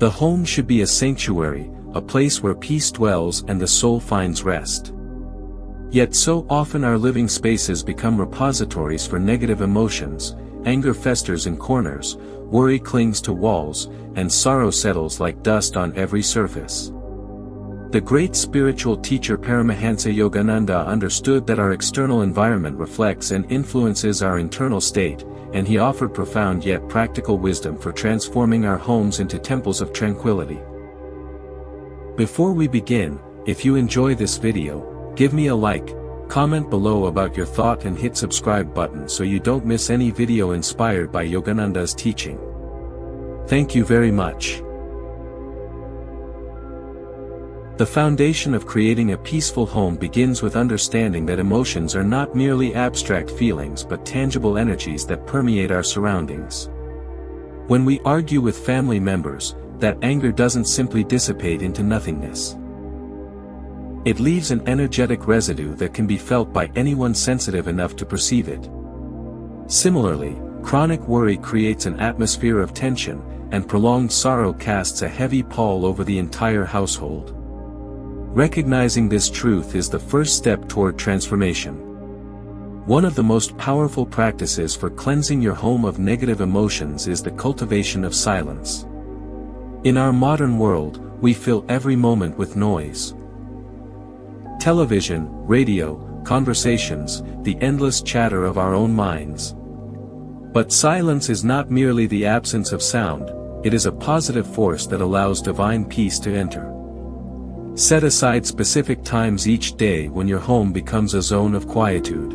The home should be a sanctuary, a place where peace dwells and the soul finds rest. Yet so often our living spaces become repositories for negative emotions, anger festers in corners, worry clings to walls, and sorrow settles like dust on every surface. The great spiritual teacher Paramahansa Yogananda understood that our external environment reflects and influences our internal state, and he offered profound yet practical wisdom for transforming our homes into temples of tranquility. Before we begin, if you enjoy this video, give me a like, comment below about your thought and hit subscribe button so you don't miss any video inspired by Yogananda's teaching. Thank you very much. The foundation of creating a peaceful home begins with understanding that emotions are not merely abstract feelings but tangible energies that permeate our surroundings. When we argue with family members, that anger doesn't simply dissipate into nothingness. It leaves an energetic residue that can be felt by anyone sensitive enough to perceive it. Similarly, chronic worry creates an atmosphere of tension, and prolonged sorrow casts a heavy pall over the entire household. Recognizing this truth is the first step toward transformation. One of the most powerful practices for cleansing your home of negative emotions is the cultivation of silence. In our modern world, we fill every moment with noise. Television, radio, conversations, the endless chatter of our own minds. But silence is not merely the absence of sound, it is a positive force that allows divine peace to enter. Set aside specific times each day when your home becomes a zone of quietude.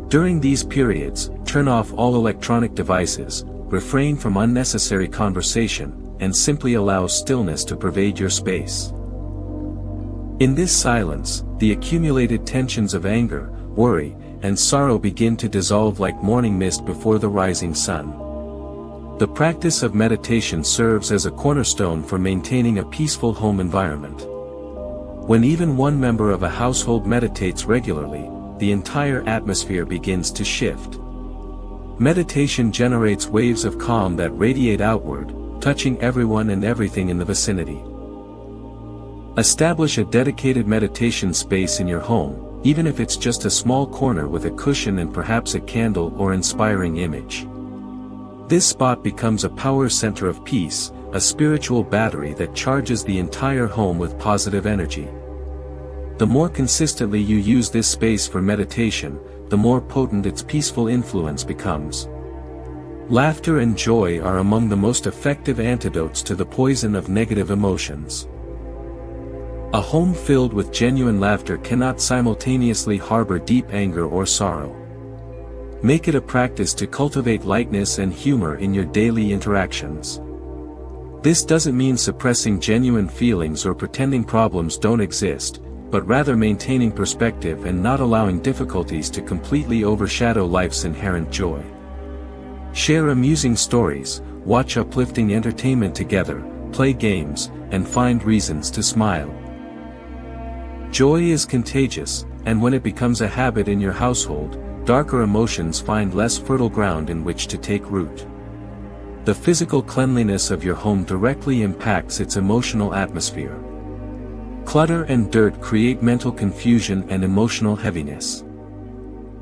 During these periods, turn off all electronic devices, refrain from unnecessary conversation, and simply allow stillness to pervade your space. In this silence, the accumulated tensions of anger, worry, and sorrow begin to dissolve like morning mist before the rising sun. The practice of meditation serves as a cornerstone for maintaining a peaceful home environment. When even one member of a household meditates regularly, the entire atmosphere begins to shift. Meditation generates waves of calm that radiate outward, touching everyone and everything in the vicinity. Establish a dedicated meditation space in your home, even if it's just a small corner with a cushion and perhaps a candle or inspiring image. This spot becomes a power center of peace, a spiritual battery that charges the entire home with positive energy. The more consistently you use this space for meditation, the more potent its peaceful influence becomes. Laughter and joy are among the most effective antidotes to the poison of negative emotions. A home filled with genuine laughter cannot simultaneously harbor deep anger or sorrow. Make it a practice to cultivate lightness and humor in your daily interactions. This doesn't mean suppressing genuine feelings or pretending problems don't exist, but rather maintaining perspective and not allowing difficulties to completely overshadow life's inherent joy. Share amusing stories, watch uplifting entertainment together, play games, and find reasons to smile. Joy is contagious, and when it becomes a habit in your household, darker emotions find less fertile ground in which to take root. The physical cleanliness of your home directly impacts its emotional atmosphere. Clutter and dirt create mental confusion and emotional heaviness.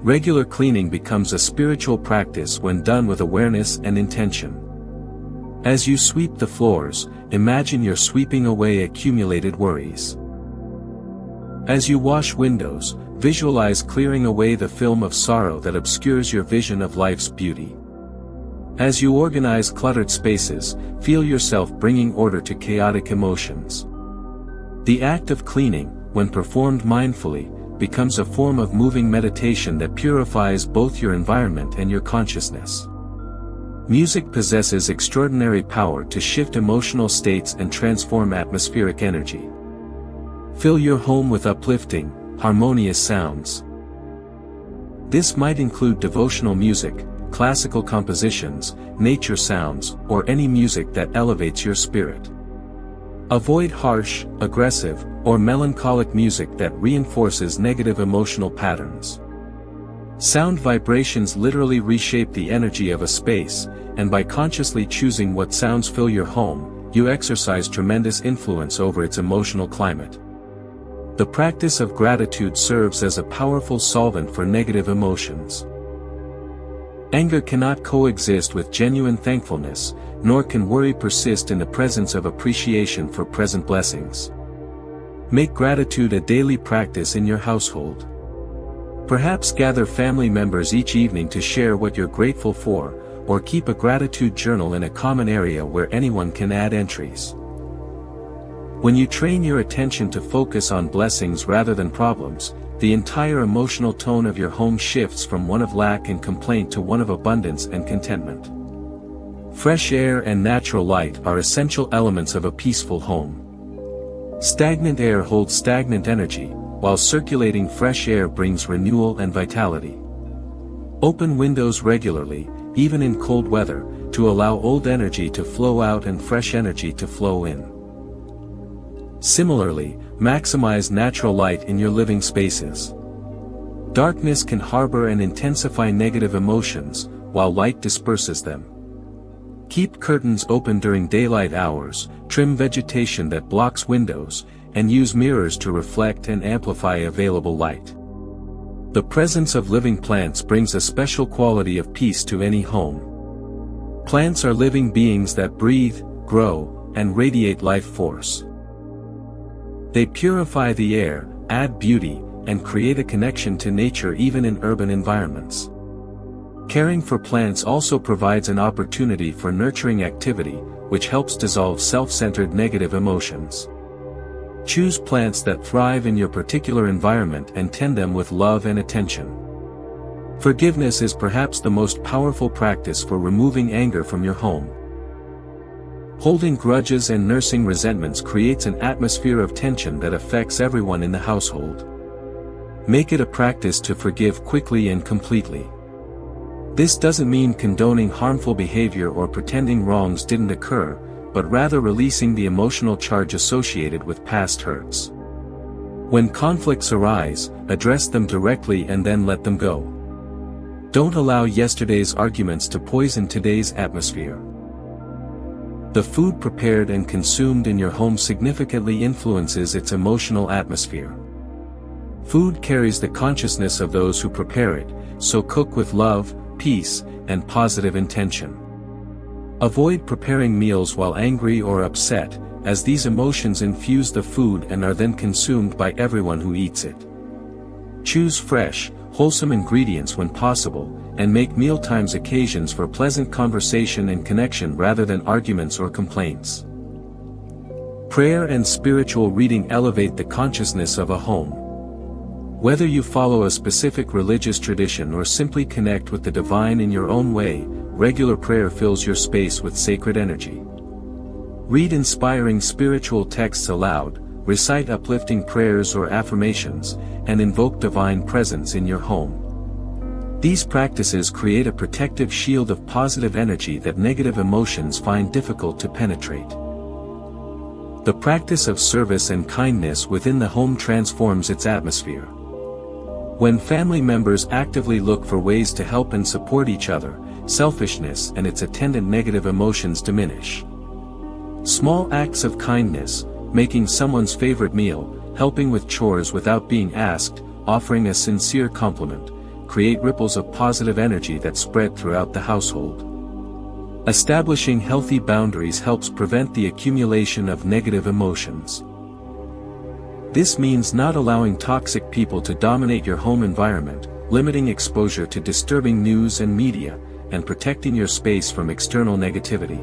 Regular cleaning becomes a spiritual practice when done with awareness and intention. As you sweep the floors, imagine you're sweeping away accumulated worries. As you wash windows, visualize clearing away the film of sorrow that obscures your vision of life's beauty. As you organize cluttered spaces, feel yourself bringing order to chaotic emotions. The act of cleaning, when performed mindfully, becomes a form of moving meditation that purifies both your environment and your consciousness. Music possesses extraordinary power to shift emotional states and transform atmospheric energy. Fill your home with uplifting, harmonious sounds. This might include devotional music, classical compositions, nature sounds, or any music that elevates your spirit. Avoid harsh, aggressive, or melancholic music that reinforces negative emotional patterns. Sound vibrations literally reshape the energy of a space, and by consciously choosing what sounds fill your home, you exercise tremendous influence over its emotional climate. The practice of gratitude serves as a powerful solvent for negative emotions. Anger cannot coexist with genuine thankfulness, nor can worry persist in the presence of appreciation for present blessings. Make gratitude a daily practice in your household. Perhaps gather family members each evening to share what you're grateful for, or keep a gratitude journal in a common area where anyone can add entries. When you train your attention to focus on blessings rather than problems, the entire emotional tone of your home shifts from one of lack and complaint to one of abundance and contentment. Fresh air and natural light are essential elements of a peaceful home. Stagnant air holds stagnant energy, while circulating fresh air brings renewal and vitality. Open windows regularly, even in cold weather, to allow old energy to flow out and fresh energy to flow in. Similarly, maximize natural light in your living spaces. Darkness can harbor and intensify negative emotions, while light disperses them. Keep curtains open during daylight hours, trim vegetation that blocks windows, and use mirrors to reflect and amplify available light. The presence of living plants brings a special quality of peace to any home. Plants are living beings that breathe, grow, and radiate life force. They purify the air, add beauty, and create a connection to nature even in urban environments. Caring for plants also provides an opportunity for nurturing activity, which helps dissolve self-centered negative emotions. Choose plants that thrive in your particular environment and tend them with love and attention. Forgiveness is perhaps the most powerful practice for removing anger from your home. Holding grudges and nursing resentments creates an atmosphere of tension that affects everyone in the household. Make it a practice to forgive quickly and completely. This doesn't mean condoning harmful behavior or pretending wrongs didn't occur, but rather releasing the emotional charge associated with past hurts. When conflicts arise, address them directly and then let them go. Don't allow yesterday's arguments to poison today's atmosphere. The food prepared and consumed in your home significantly influences its emotional atmosphere. Food carries the consciousness of those who prepare it, so cook with love, peace, and positive intention. Avoid preparing meals while angry or upset, as these emotions infuse the food and are then consumed by everyone who eats it. Choose fresh, wholesome ingredients when possible, and make mealtimes occasions for pleasant conversation and connection rather than arguments or complaints. Prayer and spiritual reading elevate the consciousness of a home. Whether you follow a specific religious tradition or simply connect with the divine in your own way, regular prayer fills your space with sacred energy. Read inspiring spiritual texts aloud, recite uplifting prayers or affirmations, and invoke divine presence in your home. These practices create a protective shield of positive energy that negative emotions find difficult to penetrate. The practice of service and kindness within the home transforms its atmosphere. When family members actively look for ways to help and support each other, selfishness and its attendant negative emotions diminish. Small acts of kindness, making someone's favorite meal, helping with chores without being asked, offering a sincere compliment, create ripples of positive energy that spread throughout the household. Establishing healthy boundaries helps prevent the accumulation of negative emotions. This means not allowing toxic people to dominate your home environment, limiting exposure to disturbing news and media, and protecting your space from external negativity.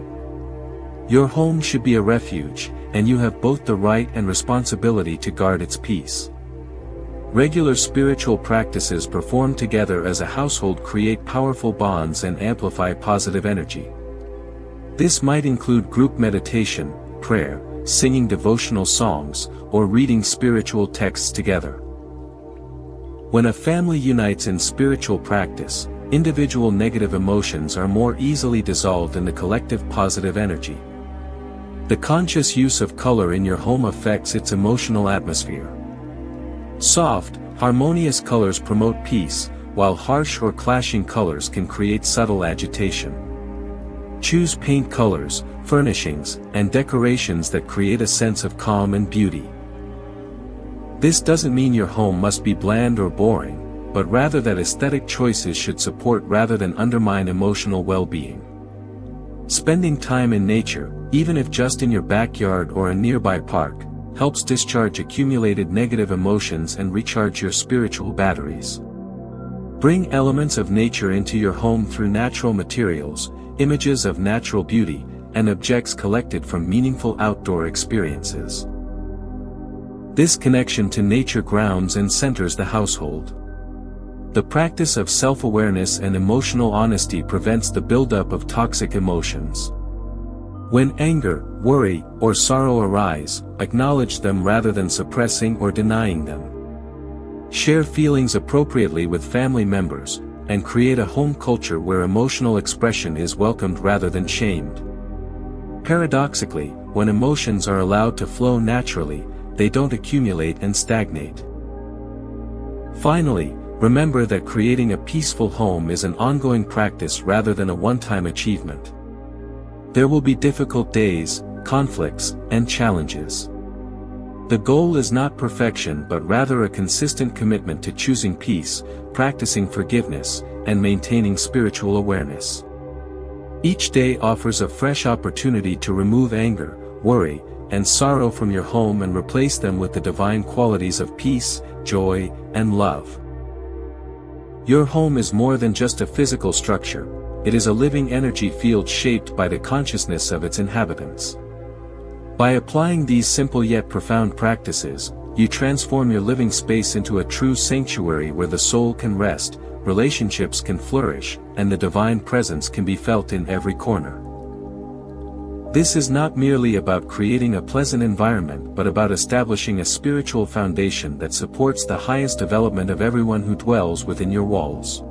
Your home should be a refuge, and you have both the right and responsibility to guard its peace. Regular spiritual practices performed together as a household create powerful bonds and amplify positive energy. This might include group meditation, prayer, singing devotional songs, or reading spiritual texts together. When a family unites in spiritual practice, individual negative emotions are more easily dissolved in the collective positive energy. The conscious use of color in your home affects its emotional atmosphere. Soft, harmonious colors promote peace, while harsh or clashing colors can create subtle agitation. Choose paint colors, furnishings, and decorations that create a sense of calm and beauty. This doesn't mean your home must be bland or boring, but rather that aesthetic choices should support rather than undermine emotional well-being. Spending time in nature, even if just in your backyard or a nearby park, helps discharge accumulated negative emotions and recharge your spiritual batteries. Bring elements of nature into your home through natural materials, images of natural beauty, and objects collected from meaningful outdoor experiences. This connection to nature grounds and centers the household. The practice of self-awareness and emotional honesty prevents the buildup of toxic emotions. When anger, worry, or sorrow arise, acknowledge them rather than suppressing or denying them. Share feelings appropriately with family members, and create a home culture where emotional expression is welcomed rather than shamed. Paradoxically, when emotions are allowed to flow naturally, they don't accumulate and stagnate. Finally, remember that creating a peaceful home is an ongoing practice rather than a one-time achievement. There will be difficult days, conflicts, and challenges. The goal is not perfection but rather a consistent commitment to choosing peace, practicing forgiveness, and maintaining spiritual awareness. Each day offers a fresh opportunity to remove anger, worry, and sorrow from your home and replace them with the divine qualities of peace, joy, and love. Your home is more than just a physical structure, it is a living energy field shaped by the consciousness of its inhabitants. By applying these simple yet profound practices, you transform your living space into a true sanctuary where the soul can rest, relationships can flourish, and the divine presence can be felt in every corner. This is not merely about creating a pleasant environment but about establishing a spiritual foundation that supports the highest development of everyone who dwells within your walls.